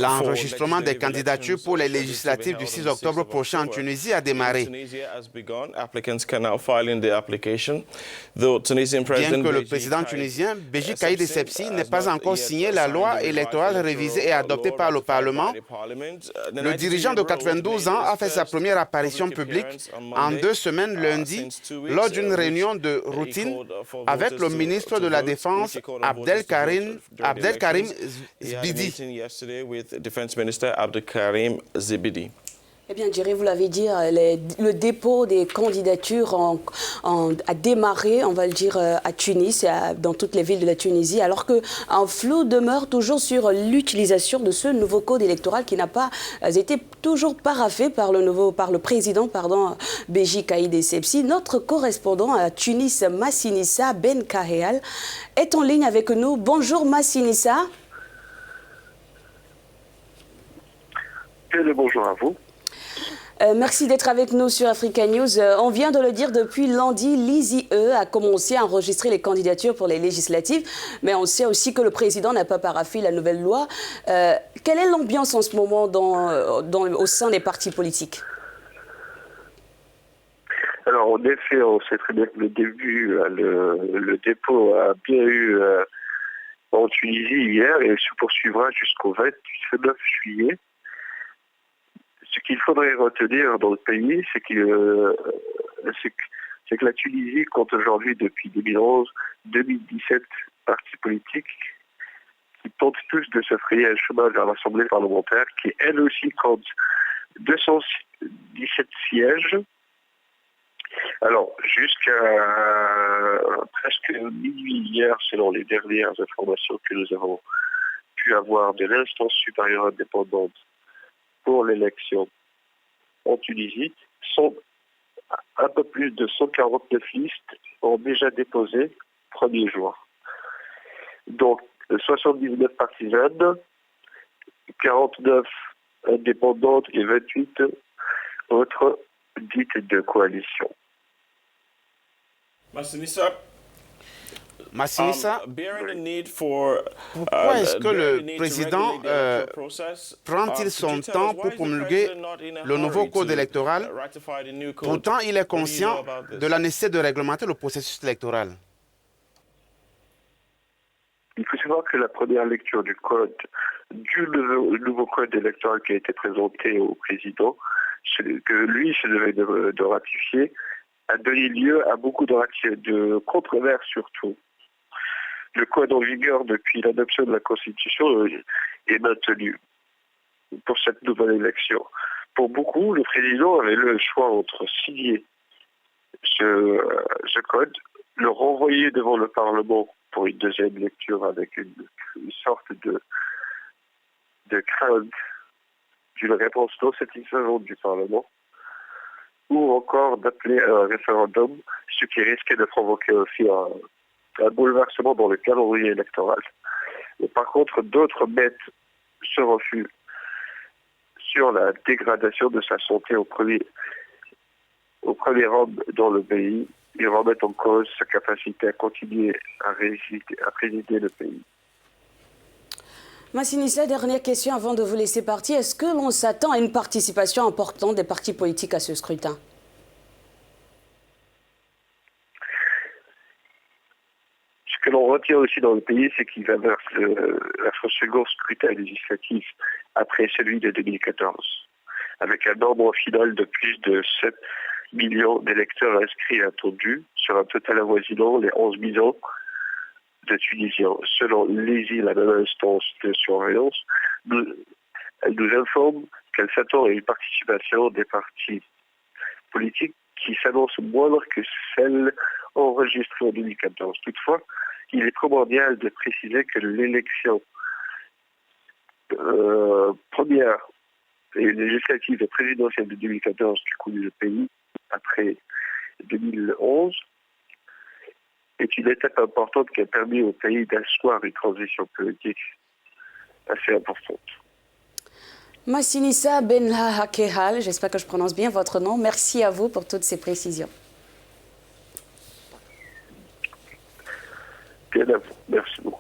L'enregistrement des candidatures pour les législatives du 6 octobre prochain en Tunisie a démarré. Bien que le président tunisien, Béji Caïd Essebsi, n'ait pas encore signé la loi électorale révisée et adoptée par le Parlement, le dirigeant de 92 ans a fait sa première apparition publique en 2 semaines lundi lors d'une réunion de routine avec le ministre de la Défense Abdelkarim Zbidi. Eh bien, Jerry, vous l'avez dit, le dépôt des candidatures a démarré, on va le dire, à Tunis, dans toutes les villes de la Tunisie, alors qu'un flou demeure toujours sur l'utilisation de ce nouveau code électoral qui n'a pas été toujours paraphé par le président, Béji Caïd Essebsi. Notre correspondant à Tunis, Massinissa Ben Kahel, est en ligne avec nous. Bonjour Massinissa. Bonjour à vous. Merci d'être avec nous sur Africa News. On vient de le dire, depuis lundi, l'ISIE a commencé à enregistrer les candidatures pour les législatives, mais on sait aussi que le président n'a pas paraphé la nouvelle loi. Quelle est l'ambiance en ce moment au sein des partis politiques? Alors, en effet, on sait très bien que le dépôt a bien eu en Tunisie hier et se poursuivra jusqu'au 29 juillet. Ce qu'il faudrait retenir dans le pays, c'est que la Tunisie compte aujourd'hui, depuis 2011-2017, partis politiques qui tentent tous de se frayer un chemin vers l'Assemblée parlementaire, qui elle aussi compte 217 sièges. Alors, jusqu'à presque minuit hier, selon les dernières informations que nous avons pu avoir de l'instance supérieure indépendante pour l'élection en Tunisie, sont un peu plus de 149 listes ont déjà déposé premier jour. Donc 79 partisanes, 49 indépendantes et 28 autres dites de coalition. Massinissa, pourquoi est-ce que le président prend-il son temps pour promulguer le nouveau code électoral? Pourtant, il est conscient de la nécessité de réglementer le processus électoral. Il faut savoir que la première lecture du nouveau code électoral qui a été présenté au président, que lui se devait de ratifier, a donné lieu à beaucoup de controverses surtout. Le code en vigueur depuis l'adoption de la Constitution est maintenu pour cette nouvelle élection. Pour beaucoup, le président avait le choix entre signer ce code, le renvoyer devant le Parlement pour une deuxième lecture avec une sorte de crainte d'une réponse non satisfaisante du Parlement, ou encore d'appeler à un référendum, ce qui risquait de provoquer aussi un bouleversement dans le calendrier électoral. Et par contre, d'autres mettent ce refus sur la dégradation de sa santé au premier rang dans le pays et remettent en cause sa capacité à continuer à présider le pays. Massinissa, dernière question avant de vous laisser partir. Est-ce que l'on s'attend à une participation importante des partis politiques à ce scrutin? Ce que l'on retient aussi dans le pays, c'est qu'il va vers son second scrutin législatif après celui de 2014, avec un nombre final de plus de 7 millions d'électeurs inscrits et attendus, sur un total avoisinant les 11 millions de Tunisiens. Selon l'ISIE, la même instance de surveillance, elle nous informe qu'elle s'attend à une participation des partis politiques qui s'annonce moindre que celle enregistrée en 2014. Toutefois, il est primordial de préciser que l'élection première et législative et présidentielle de 2014 qui conduit le pays après 2011 est une étape importante qui a permis au pays d'asseoir une transition politique assez importante. Massinissa Ben Kahel, j'espère que je prononce bien votre nom. Merci à vous pour toutes ces précisions. Bien à vous. Merci beaucoup.